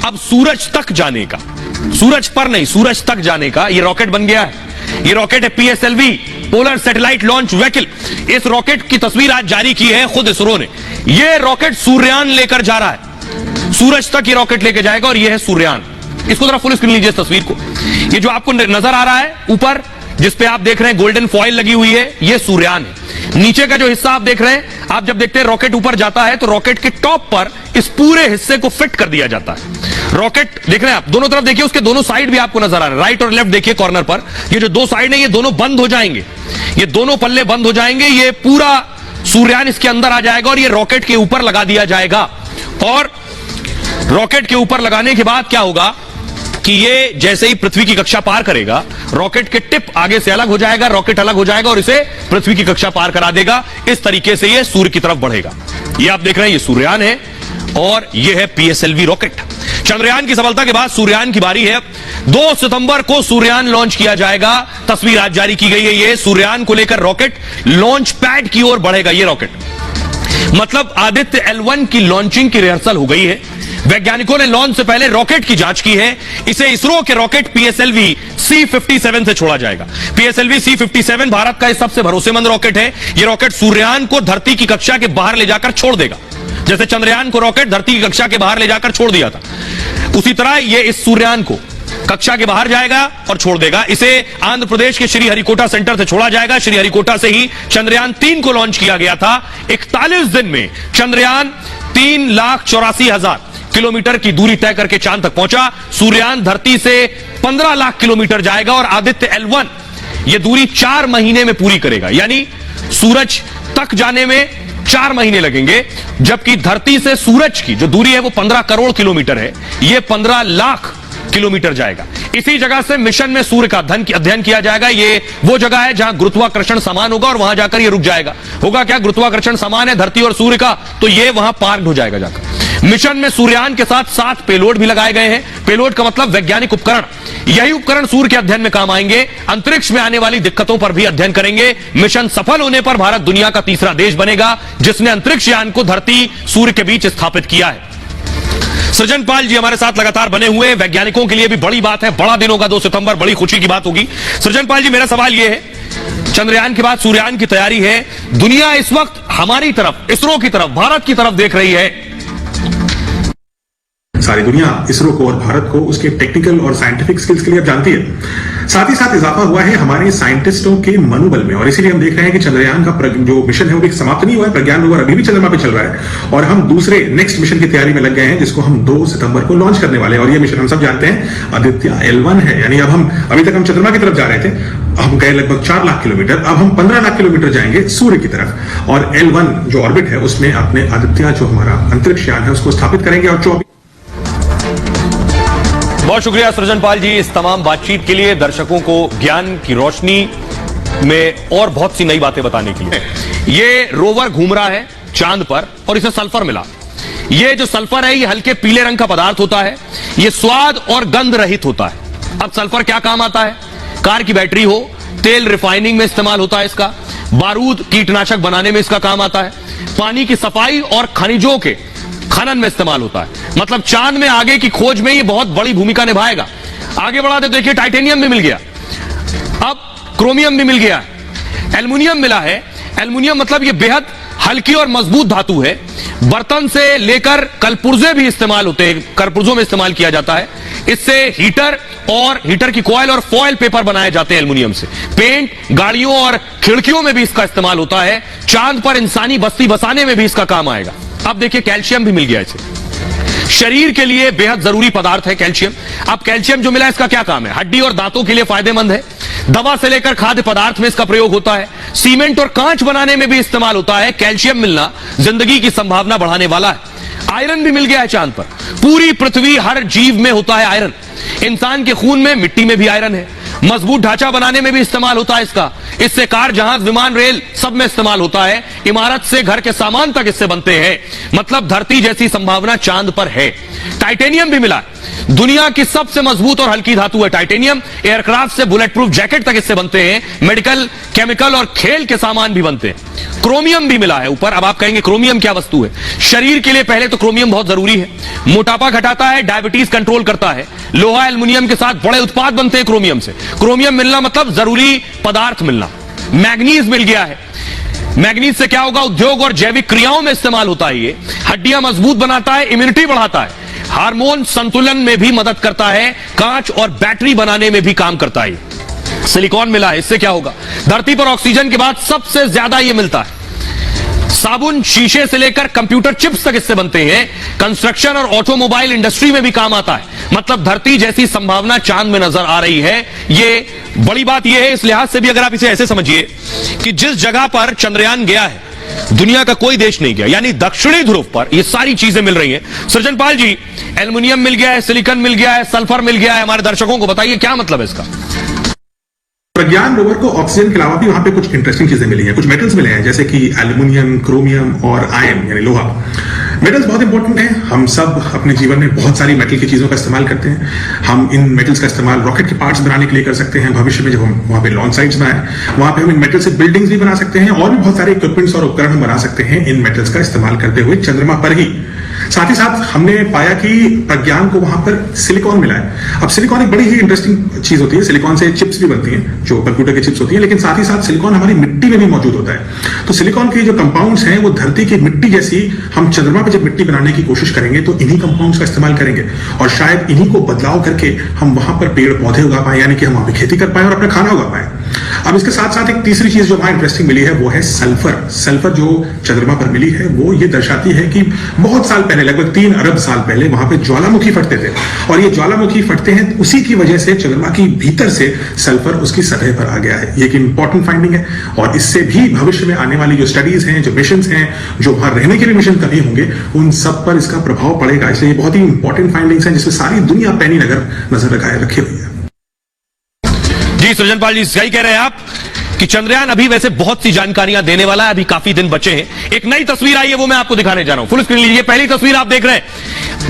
अब सूरज तक जाने का, सूरज पर नहीं सूरज तक जाने का ये रॉकेट बन गया है। ये रॉकेट है PSLV, polar satellite launch vehicle. इस रॉकेट की तस्वीर आज जारी की है खुद इसरो ने। यह रॉकेट सूर्यान लेकर जा रहा है, सूरज तक ये रॉकेट लेकर जाएगा और यह है सूर्यान। इसको जरा फुल स्क्रीन लीजिए इस तस्वीर को। ये जो आपको नजर आ रहा है ऊपर जिसपे आप देख रहे हैं गोल्डन फॉइल लगी हुई है, यह सूर्यान है। नीचे का जो हिस्सा आप देख रहे हैं, आप जब देखते हैं रॉकेट ऊपर जाता है तो रॉकेट के टॉप पर इस पूरे हिस्से को फिट कर दिया जाता है। रॉकेट देख रहे हैं आप, दोनों तरफ देखिए, उसके दोनों साइड भी आपको नजर आ रहा है, राइट और लेफ्ट देखिए कॉर्नर पर। ये जो दो साइड है ये दोनों बंद हो जाएंगे, ये दोनों पल्ले बंद हो जाएंगे, ये पूरा सूर्यान इसके अंदर आ जाएगा और ये रॉकेट के ऊपर लगा दिया जाएगा। और रॉकेट के ऊपर लगाने के बाद क्या होगा कि ये जैसे ही पृथ्वी की कक्षा पार करेगा, रॉकेट के टिप आगे से अलग हो जाएगा, रॉकेट अलग हो जाएगा और इसे पृथ्वी की कक्षा पार करा देगा। इस तरीके से ये सूर्य की तरफ बढ़ेगा। ये आप देख रहे हैं ये सूर्यान है और ये है PSLV रॉकेट। चंद्रयान की सफलता के बाद सूर्यान की बारी है। 2 सितंबर को सूर्यान लॉन्च किया जाएगा। तस्वीर आज जारी की गई है। ये सूर्यान को लेकर रॉकेट लॉन्च पैड की ओर बढ़ेगा। ये रॉकेट मतलब आदित्य L1 की लॉन्चिंग की रिहर्सल हो गई है। वैज्ञानिकों ने लॉन्च से पहले रॉकेट की जांच की है। इसे इसरो के रॉकेट PSLV C57 से छोड़ा जाएगा। PSLV C57 भारत का सबसे भरोसेमंद रॉकेट है। यह रॉकेट सूर्यान को धरती की कक्षा के बाहर ले जाकर छोड़ देगा। जैसे चंद्रयान को रॉकेट धरती की कक्षा के बाहर ले जाकर छोड़ दिया था, उसी तरह यह इस सूर्यान को कक्षा के बाहर जाएगा और छोड़ देगा। इसे आंध्र प्रदेश के श्रीहरिकोटा सेंटर से छोड़ा जाएगा। श्रीहरिकोटा से ही चंद्रयान 3 को लॉन्च किया गया था। 41 दिन में चंद्रयान 3,84,000 किलोमीटर की दूरी तय करके चांद तक पहुंचा। सूर्यान धरती से 15 लाख किलोमीटर जाएगा और आदित्य L1 यह दूरी 4 महीने में पूरी करेगा। यानी सूरज तक जाने में 4 महीने लगेंगे, जबकि धरती से सूरज की जो दूरी है वो 15 करोड़ किलोमीटर है। यह 15 लाख किलोमीटर जाएगा। इसी जगह से मिशन में सूर्य का अध्ययन किया जाएगा। ये वो जगह है जहां गुरुत्वाकर्षण समान होगा और वहां जाकर ये रुक जाएगा। होगा क्या, गुरुत्वाकर्षण समान है धरती और सूर्य का, तो ये वहां पार्क्ड हो जाएगा जाकर। मिशन में सूर्यान के साथ 7 पेलोड भी लगाए गए हैं। पेलोड का मतलब वैज्ञानिक उपकरण। यही उपकरण सूर्य के अध्ययन में काम आएंगे। अंतरिक्ष में आने वाली दिक्कतों पर भी अध्ययन करेंगे। मिशन सफल होने पर भारत दुनिया का तीसरा देश बनेगा जिसने अंतरिक्ष यान को धरती सूर्य के बीच स्थापित किया है। सृजन पाल जी हमारे साथ लगातार बने हुए हैं। वैज्ञानिकों के लिए भी बड़ी बात है, बड़ा दिन होगा 2 सितंबर, बड़ी खुशी की बात होगी। सृजन पाल जी, मेरा सवाल यह है, चंद्रयान के बाद सूर्यान की तैयारी है। दुनिया इस वक्त हमारी तरफ, इसरो की तरफ, भारत की तरफ देख रही है। सारी दुनिया इसरो को और भारत को उसके टेक्निकल और साइंटिफिक स्किल्स के लिए अब जानती है। साथ ही साथ इजाफा हुआ है हमारे साइंटिस्टों के मनोबल में, और इसीलिए हम देख रहे हैं कि चंद्रयान का जो मिशन है वो समाप्त नहीं हुआ है। प्रज्ञान रोवर अभी भी चंद्रमा पे चल रहा है और हम दूसरे नेक्स्ट मिशन की तैयारी में लग गए हैं जिसको हम 2 सितंबर को लॉन्च करने वाले हैं। और ये मिशन हम सब जानते हैं आदित्य L1 है। यानी अब हम, अभी तक हम चंद्रमा की तरफ जा रहे थे, हम गए लगभग 4 लाख किलोमीटर, अब हम 15 लाख किलोमीटर जाएंगे सूर्य की तरफ। और L1 जो ऑर्बिट है उसमें अपने आदित्य जो हमारा अंतरिक्ष यान है उसको स्थापित करेंगे। और बहुत शुक्रिया सृजन पाल जी इस तमाम बातचीत के लिए, दर्शकों को ज्ञान की रोशनी में और बहुत सी नई बातें बताने के लिए। ये रोवर घूम रहा है चांद पर और इसे सल्फर मिला। ये जो सल्फर है ये हल्के पीले रंग का पदार्थ होता है। ये स्वाद और गंध रहित होता है। अब सल्फर क्या काम आता है? कार की बैटरी हो, तेल रिफाइनिंग में इस्तेमाल होता है इसका, बारूद कीटनाशक बनाने में इसका काम आता है, पानी की सफाई और खनिजों के खनन में इस्तेमाल होता है। मतलब चांद में आगे की खोज में ये बहुत बड़ी भूमिका निभाएगा। आगे बढ़ाते देखिए टाइटेनियम भी मिल गया, अब क्रोमियम भी मिल गया, एल्युमिनियम मिला है। एल्युमिनियम मतलब ये बेहद हल्की और मजबूत धातु है। बर्तन से लेकर कलपुर्जे भी इस्तेमाल होते हैं, कलपुर्जों में इस्तेमाल किया जाता है। इससे हीटर की कॉइल और फॉयल पेपर बनाए जाते हैं एल्युमिनियम से। पेंट, गाड़ियों और खिड़कियों में भी इसका इस्तेमाल होता है। चांद पर इंसानी बस्ती बसाने में भी इसका काम आएगा। अब देखिए कैल्शियम भी मिल गया इसे। शरीर के लिए बेहद जरूरी पदार्थ है कैल्शियम। अब कैल्शियम जो मिला इसका क्या काम है? हड्डी और दांतों के लिए फायदेमंद है। दवा से लेकर खाद्य पदार्थ में इसका प्रयोग होता है। सीमेंट और कांच बनाने में भी इस्तेमाल होता है। कैल्शियम मिलना जिंदगी की संभावना बढ़ाने वाला है। आयरन भी मिल गया है चांद पर। पूरी पृथ्वी हर जीव में होता है आयरन। इंसान के खून में, मिट्टी में भी आयरन है। मजबूत ढांचा बनाने में भी इस्तेमाल होता है इसका। इससे कार, जहाज, विमान, रेल सब में इस्तेमाल होता है। इमारत से घर के सामान तक इससे बनते हैं। मतलब धरती जैसी संभावना चांद पर है। टाइटेनियम भी मिला है। दुनिया की सबसे मजबूत और हल्की धातु है टाइटेनियम। एयरक्राफ्ट से बुलेट प्रूफ जैकेट तक इससे बनते हैं। मेडिकल, केमिकल और खेल के सामान भी बनते हैं। क्रोमियम भी मिला है ऊपर। अब आप कहेंगे क्रोमियम क्या वस्तु है? शरीर के लिए पहले तो क्रोमियम बहुत जरूरी है। मोटापा घटाता है, डायबिटीज कंट्रोल करता है। लोहा एल्युमिनियम के साथ बड़े उत्पाद बनते हैं क्रोमियम से। क्रोमियम मिलना मतलब जरूरी पदार्थ मिलना। मैग्नीज मिल गया है। मैग्नीज से क्या होगा? उद्योग और जैविक क्रियाओं में इस्तेमाल होता है। ये हड्डियां मजबूत बनाता है, इम्यूनिटी बढ़ाता है, हार्मोन संतुलन में भी मदद करता है, कांच और बैटरी बनाने में भी काम करता है। सिलिकॉन मिला है, इससे क्या होगा? धरती पर ऑक्सीजन के बाद सबसे ज्यादा यह मिलता है। साबुन, शीशे से लेकर कंप्यूटर चिप्स तक इससे बनते हैं। कंस्ट्रक्शन और ऑटोमोबाइल इंडस्ट्री में भी काम आता है। मतलब धरती जैसी संभावना चांद में नजर आ रही है। ये बड़ी बात यह है इस लिहाज से भी, अगर आप इसे ऐसे समझिए कि जिस जगह पर चंद्रयान गया है दुनिया का कोई देश नहीं गया, यानी दक्षिणी ध्रुव पर ये सारी चीजें मिल रही हैं। सृजनपाल जी, एल्युमिनियम मिल गया है, सिलिकॉन मिल गया है, सल्फर मिल गया है, हमारे दर्शकों को बताइए क्या मतलब है इसका? प्रज्ञान रोवर को ऑक्सीजन के अलावा भी वहां पे कुछ इंटरेस्टिंग चीजें मिली हैं, कुछ मेटल्स मिले हैं, जैसे कि एल्युमिनियम, क्रोमियम और आयन यानी लोहा। मेटल्स बहुत इंपॉर्टेंट हैं। हम सब अपने जीवन में बहुत सारी मेटल की चीजों का इस्तेमाल करते हैं। हम इन मेटल्स का इस्तेमाल रॉकेट के पार्ट्स बनाने के लिए कर सकते हैं। भविष्य में जब हम वहां पे लॉन्च साइट्स बनाए, वहां पे हम इन मेटल से बिल्डिंग्स भी बना सकते हैं और भी बहुत सारे इक्विपमेंट्स और उपकरण हम बना सकते हैं इन मेटल्स का इस्तेमाल करते हुए चंद्रमा पर ही। साथ ही साथ हमने पाया कि प्रज्ञान को वहां पर सिलिकॉन मिला है। अब सिलिकॉन एक बड़ी ही इंटरेस्टिंग चीज होती है। सिलिकॉन से चिप्स भी बनती हैं, जो कंप्यूटर की चिप्स होती हैं, लेकिन साथ ही साथ सिलिकॉन हमारी मिट्टी में भी मौजूद होता है। तो सिलिकॉन के जो कंपाउंड्स हैं वो धरती की मिट्टी जैसी, हम चंद्रमा पर जब मिट्टी बनाने की कोशिश करेंगे तो इन्हीं कंपाउंड्स का इस्तेमाल करेंगे और शायद इन्हीं को बदलाव करके हम वहां पर पेड़ पौधे उगा पाए, यानी कि हम वहां पर खेती कर पाए और अपना खाना उगा पाए। अब इसके साथ साथ एक तीसरी चीज जो वहां इंटरेस्टिंग मिली है वो है सल्फर। सल्फर जो चंद्रमा पर मिली है वो ये दर्शाती है कि बहुत साल पहले, लगभग 3 अरब साल पहले वहां पे ज्वालामुखी फटते थे और ये ज्वालामुखी फटते हैं, उसी की वजह से चंद्रमा की भीतर से सल्फर उसकी सतह पर आ गया है। ये एक इंपॉर्टेंट फाइंडिंग है और इससे भी भविष्य में आने वाली जो स्टडीज हैं, जो मिशन हैं, जो वहां रहने के भी मिशन कभी होंगे, उन सब पर इसका प्रभाव पड़ेगा। इसलिए ये बहुत ही इंपॉर्टेंट फाइंडिंग्स हैं जिसमें सारी दुनिया पैनी नजर लगाए रखी हुई है। जी सृजनपाल जी, सही कह रहे हैं आप कि चंद्रयान अभी वैसे बहुत सी जानकारियां देने वाला है। अभी काफी दिन बचे हैं। एक नई तस्वीर आई है, वो मैं आपको दिखाने जा रहा हूं। फुल स्क्रीन लीजिए। पहली तस्वीर आप देख रहे हैं,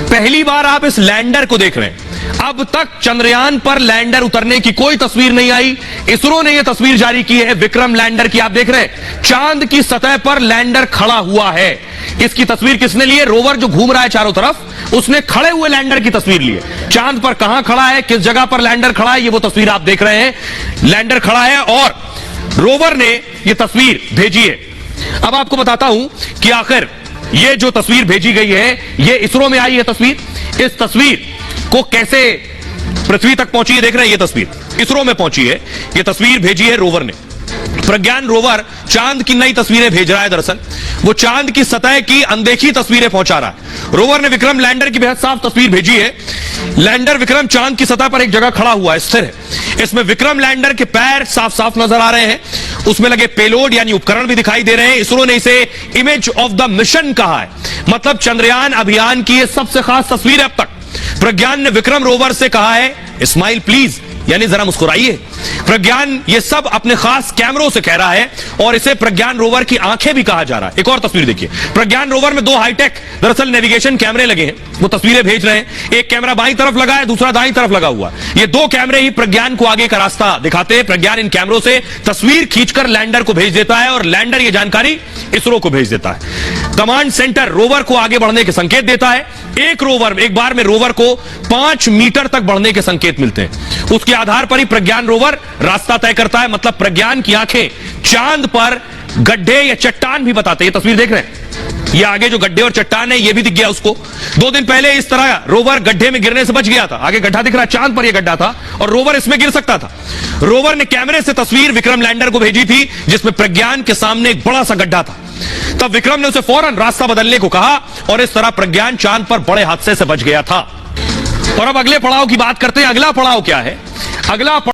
पहली बार आप इस लैंडर को देख रहे हैं। अब तक चंद्रयान पर लैंडर उतरने की कोई तस्वीर नहीं आई। इसरो ने यह तस्वीर जारी की है विक्रम लैंडर की। आप देख रहे हैं चांद की सतह पर लैंडर खड़ा हुआ है। इसकी तस्वीर किसने ली है? रोवर जो घूम रहा है चारों तरफ, उसने खड़े हुए लैंडर की तस्वीर ली है। चांद पर कहां खड़ा है, किस जगह पर लैंडर खड़ा है, ये वो तस्वीर आप देख रहे हैं। लैंडर खड़ा है और रोवर ने यह तस्वीर भेजी है। अब आपको बताता हूं कि आखिर यह जो तस्वीर भेजी गई है, यह इसरो में आई है तस्वीर। इस तस्वीर को कैसे पृथ्वी तक पहुंची है देख रहे हैं। यह तस्वीर इसरो में पहुंची है। यह तस्वीर भेजी है रोवर ने। प्रज्ञान रोवर चांद की नई तस्वीरें भेज रहा है। दरअसल वो चांद की सतह की अनदेखी तस्वीरें पहुंचा रहा है। रोवर ने विक्रम लैंडर की बेहद साफ तस्वीर भेजी है। लैंडर विक्रम चांद की सतह पर एक जगह खड़ा हुआ है, स्थिर है। इसमें विक्रम लैंडर के पैर साफ साफ नजर आ रहे हैं। उसमें लगे पेलोड यानी उपकरण भी दिखाई दे रहे हैं। इसरो ने इसे इमेज ऑफ द मिशन कहा है। मतलब चंद्रयान अभियान की यह सबसे खास तस्वीर है अब तक। प्रज्ञान ने विक्रम रोवर से कहा है स्माइल प्लीज, यानी जरा मुस्कुराइए। प्रज्ञान ये सब अपने खास कैमरों से कह रहा है और इसे प्रज्ञान रोवर की आंखें भी कहा जा रहा है। एक और तस्वीर देखिए। प्रज्ञान रोवर में 2 हाईटेक दरअसल नेविगेशन कैमरे लगे हैं, वो तस्वीरें भेज रहे हैं। एक कैमरा बाईं तरफ लगा है, दूसरा दाईं तरफ लगा हुआ। ये 2 कैमरे ही प्रज्ञान को आगे का रास्ता दिखाते हैं। प्रज्ञान इन कैमरों से तस्वीर खींचकर लैंडर को भेज देता है और लैंडर ये जानकारी इसरो को भेज देता है। कमांड सेंटर रोवर को आगे बढ़ने के संकेत देता है। एक बार में रोवर को 5 मीटर तक बढ़ने के संकेत मिलते हैं। उसके आधार पर ही प्रज्ञान रोवर रास्ता तय करता है। मतलब प्रज्ञान की आंखें चांद पर गड्ढे या चट्टान भी बताते हैं। ये तस्वीर देख रहे हैं, ये आगे जो गड्ढे और चट्टान है ये भी दिख गया उसको। 2 दिन पहले इस तरह रोवर गड्ढे में गिरने से बच गया था। आगे गड्ढा दिख रहा, चांद पर यह गड्ढा था और रोवर इसमें गिर सकता था। रोवर ने कैमरे से तस्वीर विक्रम लैंडर को भेजी थी जिसमें प्रज्ञान के सामने एक बड़ा सा गड्ढा था। तब विक्रम ने उसे फौरन रास्ता बदलने को कहा और इस तरह प्रज्ञान चांद पर बड़े हादसे से बच गया था। और अब अगले पड़ाव की बात करते हैं। अगला पड़ाव क्या है? अगला